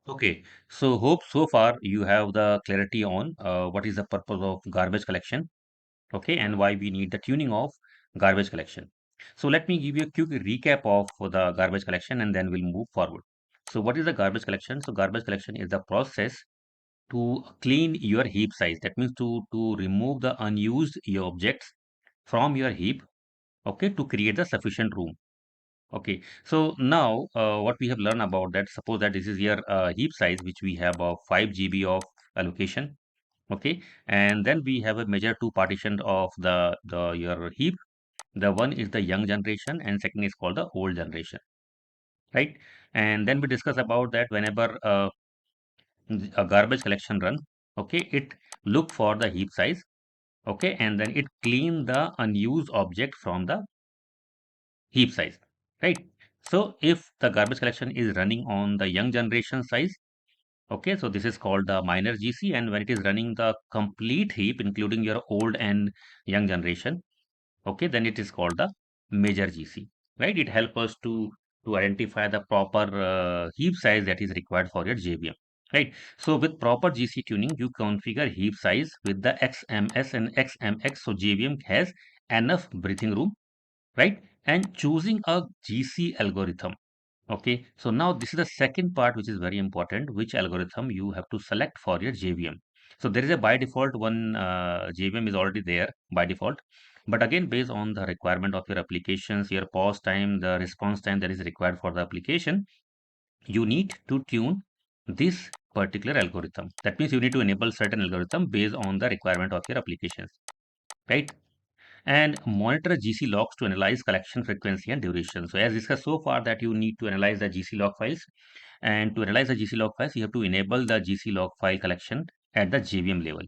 Okay, so hope so far you have the clarity on what is the purpose of garbage collection, okay, and why we need the tuning of garbage collection. So let me give you a quick recap of the garbage collection and then we'll move forward. So what is the garbage collection? So garbage collection is the process to clean your heap size. That means to remove the unused your objects from your heap, okay, to create the sufficient room. Okay, so now what we have learned about that, suppose that this is your heap size, which we have of 5 GB of allocation. Okay, and then we have a major two partition of the your heap. The one is the young generation and second is called the old generation, right? And then we discuss about that whenever a garbage collection run, okay, it look for the heap size, okay, and then it clean the unused object from the heap size, right? So if the garbage collection is running on the young generation size, okay, so this is called the minor GC, and when it is running the complete heap, including your old and young generation, okay, then it is called the major GC, right? It helps us to identify the proper heap size that is required for your JVM, right? So with proper GC tuning, you configure heap size with the XMS and XMX, so JVM has enough breathing room, right? And choosing a GC algorithm. Okay, so now this is the second part which is very important, which algorithm you have to select for your JVM. So there is a by default one JVM is already there by default. But again, based on the requirement of your applications, your pause time, the response time that is required for the application, you need to tune this particular algorithm. That means you need to enable certain algorithm based on the requirement of your applications, right? And monitor GC logs to analyze collection frequency and duration. So as discussed so far that you need to analyze the GC log files, and to analyze the GC log files, you have to enable the GC log file collection at the JVM level.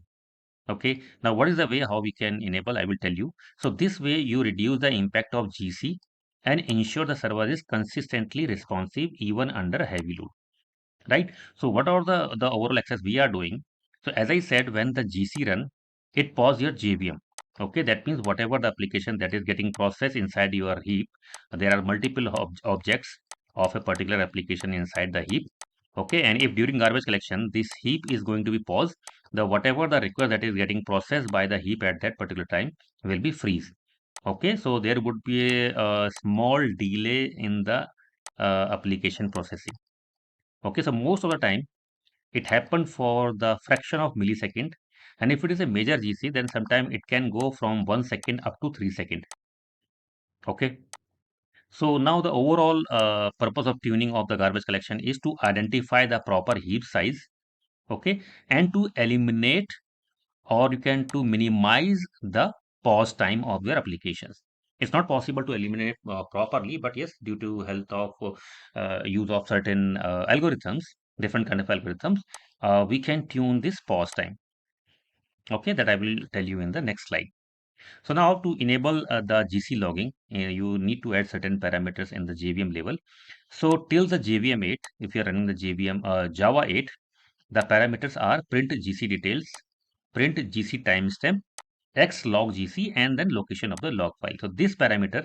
Okay, now what is the way how we can enable? I will tell you. So this way you reduce the impact of GC and ensure the server is consistently responsive even under heavy load, right? So what are the overall access we are doing? So as I said, when the GC run, it pause your JVM. Okay, that means whatever the application that is getting processed inside your heap, there are multiple objects of a particular application inside the heap. Okay, and if during garbage collection this heap is going to be paused, the whatever the request that is getting processed by the heap at that particular time will be freeze. Okay, so there would be a small delay in the application processing. Okay, so most of the time it happened for the fraction of millisecond, and if it is a major GC, then sometime it can go from 1 second up to 3 seconds. Okay, so now the overall purpose of tuning of the garbage collection is to identify the proper heap size, okay, and to eliminate or you can to minimize the pause time of your applications. It's not possible to eliminate properly, but yes, due to health of use of certain algorithms, different kind of algorithms, we can tune this pause time. Okay, that I will tell you in the next slide. So now to enable the GC logging, you need to add certain parameters in the JVM level. So till the JVM 8, if you are running the JVM Java 8, the parameters are print GC details, print GC timestamp, X log GC, and then location of the log file. So this parameter,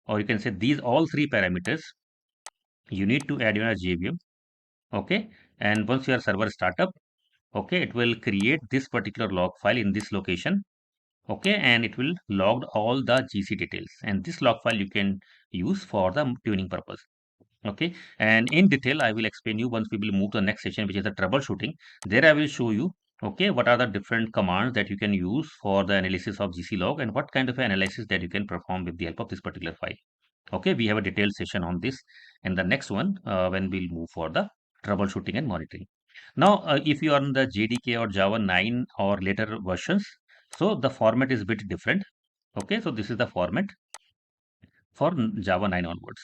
or you can say these all three parameters, you need to add in a JVM. Okay, and once your server startup, okay, it will create this particular log file in this location. Okay, and it will log all the GC details, and this log file you can use for the tuning purpose. Okay, and in detail I will explain you once we will move to the next session, which is the troubleshooting. There I will show you, okay, what are the different commands that you can use for the analysis of GC log and what kind of analysis that you can perform with the help of this particular file. Okay, we have a detailed session on this and the next one when we'll move for the troubleshooting and monitoring. Now if you are in the JDK or Java 9 or later versions, so the format is a bit different. Okay, so this is the format for Java 9 onwards.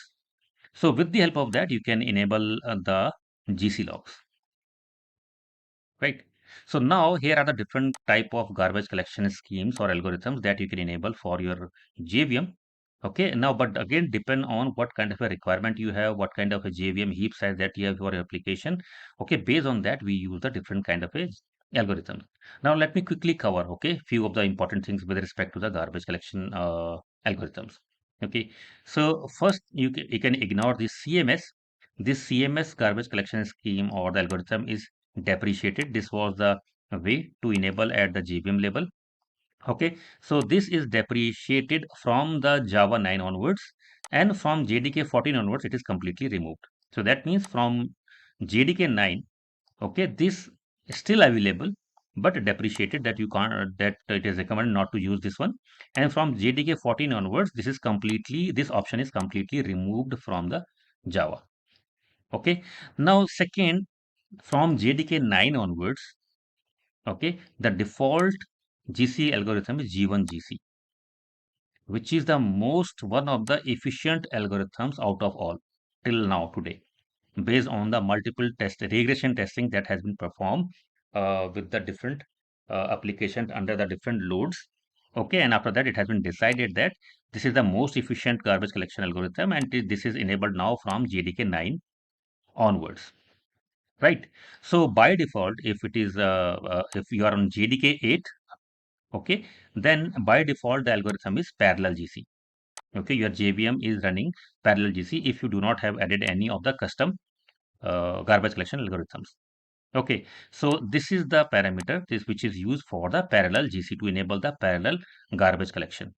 So with the help of that, you can enable the GC logs, right? So now here are the different type of garbage collection schemes or algorithms that you can enable for your JVM. Okay, now, but again, depend on what kind of a requirement you have, what kind of a JVM heap size that you have for your application. Okay, based on that, we use the different kind of a algorithm. Now, let me quickly cover, okay, few of the important things with respect to the garbage collection algorithms. Okay, so first you can ignore the CMS. this CMS garbage collection scheme or the algorithm is depreciated. This was the way to enable at the JVM level. Okay, so this is depreciated from the Java 9 onwards, and from JDK 14 onwards, it is completely removed. So that means from JDK 9, okay, this is still available, but depreciated, that you can't, that it is recommended not to use this one. And from JDK 14 onwards, this option is completely removed from the Java. Okay, now second, from JDK 9 onwards, okay, the default GC algorithm is G1 GC, which is the one of the efficient algorithms out of all till now today, based on the multiple regression testing that has been performed with the different applications under the different loads. Okay, and after that, it has been decided that this is the most efficient garbage collection algorithm, and this is enabled now from JDK 9 onwards. Right. So by default, if you are on JDK 8, okay, then by default the algorithm is parallel GC. Okay, your JVM is running parallel GC if you do not have added any of the custom garbage collection algorithms. Okay, so this is the parameter which is used for the parallel GC to enable the parallel garbage collection,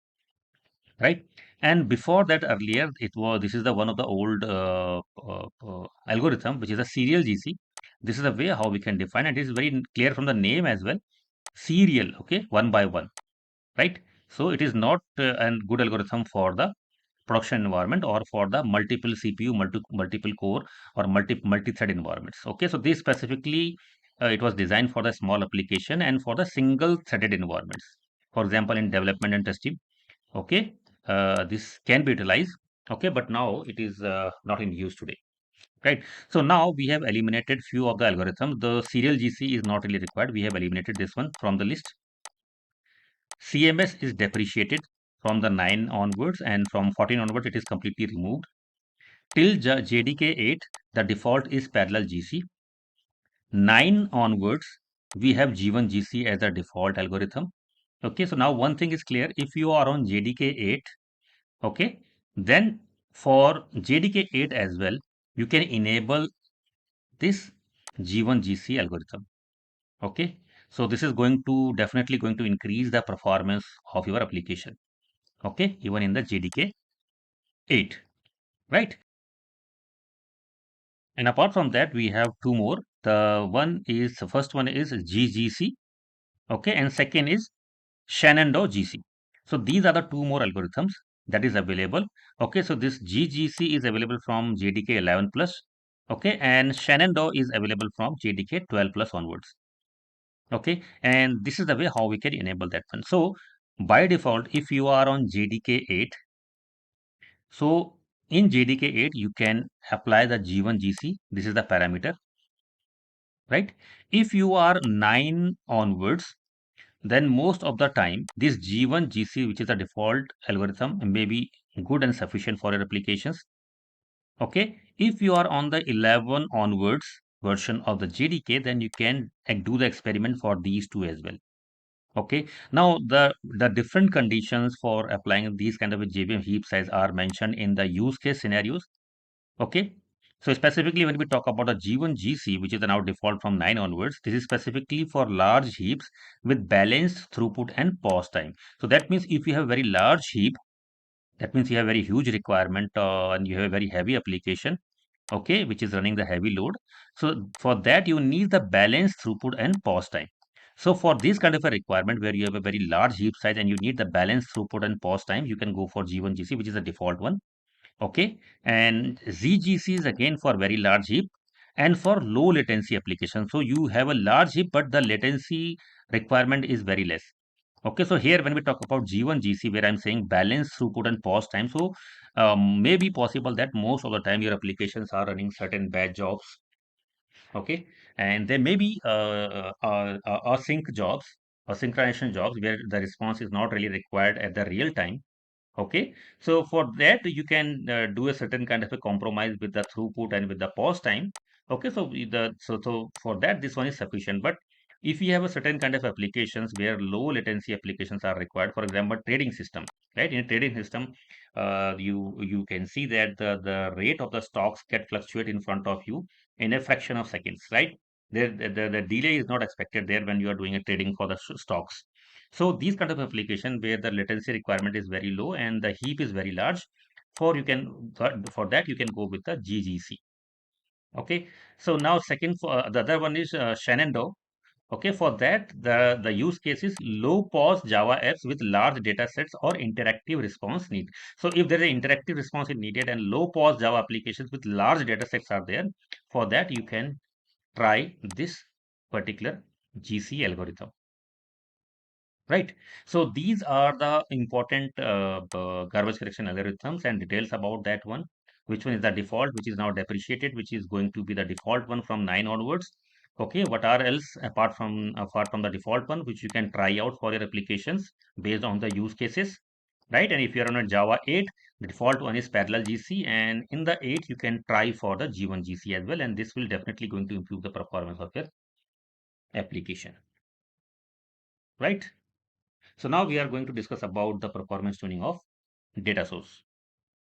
right? And before that, earlier this is the one of the old algorithm, which is a serial GC. This is the way how we can define it. It is very clear from the name as well. Serial, okay, one by one, right? So it is not a good algorithm for the production environment or for the multiple CPU, multiple core or multi-thread environments. Okay, so this specifically it was designed for the small application and for the single threaded environments. For example, in development and testing, okay, this can be utilized. Okay, but now it is not in use today. Right. So now we have eliminated few of the algorithms. The serial GC is not really required. We have eliminated this one from the list. CMS is depreciated from the 9 onwards, and from 14 onwards it is completely removed. Till JDK 8, the default is parallel GC. 9 onwards, we have G1 GC as a default algorithm. Okay, so now one thing is clear. If you are on JDK 8, okay, then for JDK 8 as well, you can enable this G1 GC algorithm. Okay, so this is definitely going to increase the performance of your application. Okay, even in the JDK 8, right? And apart from that, we have two more. The first one is GGC, okay, and second is Shenandoah GC. So these are the two more algorithms that is available. Okay, so this GGC is available from JDK 11 plus, okay, and Shenandoah is available from JDK 12 plus onwards. Okay, and this is the way how we can enable that one. So by default, if you are on JDK 8, so in JDK 8, you can apply the G1 GC. This is the parameter, right? If you are 9 onwards, then most of the time this G1 GC, which is the default algorithm, may be good and sufficient for your applications. Okay, if you are on the 11 onwards version of the JDK, then you can do the experiment for these two as well. Okay, now the different conditions for applying these kind of a JVM heap size are mentioned in the use case scenarios. Okay, so specifically when we talk about the G1 GC, which is the now default from 9 onwards, this is specifically for large heaps with balanced throughput and pause time. So that means if you have a very large heap, that means you have very huge requirement and you have a very heavy application, okay, which is running the heavy load. So for that, you need the balanced throughput and pause time. So for this kind of a requirement where you have a very large heap size and you need the balanced throughput and pause time, you can go for G1 GC, which is the default one. Okay, and ZGC is again for very large heap and for low latency application. So you have a large heap, but the latency requirement is very less. Okay, so here when we talk about G1 GC, where I'm saying balance throughput and pause time, so may be possible that most of the time your applications are running certain batch jobs. Okay, and there may be async jobs, asynchronization jobs where the response is not really required at the real time. Okay, so for that you can do a certain kind of a compromise with the throughput and with the pause time. Okay, so for that this one is sufficient. But if you have a certain kind of applications where low latency applications are required, for example, trading system, right? In a trading system, you can see that the rate of the stocks get fluctuate in front of you in a fraction of seconds, right? The delay is not expected there when you are doing a trading for the stocks. So these kind of application where the latency requirement is very low and the heap is very large, for that you can go with the GGC. Okay, so now second, for the other one is Shenandoah. Okay, for that, the use case is low pause Java apps with large data sets or interactive response need. So if there is an interactive response is needed and low pause Java applications with large data sets are there, for that you can try this particular GC algorithm. Right. So these are the important garbage collection algorithms and details about that one. Which one is the default, which is now depreciated, which is going to be the default one from 9 onwards. Okay, what are else apart from the default one, which you can try out for your applications based on the use cases, right? And if you are on a Java 8, the default one is parallel GC, and in the 8 you can try for the G1 GC as well, and this will definitely going to improve the performance of your application, right? So now we are going to discuss about the performance tuning of data source.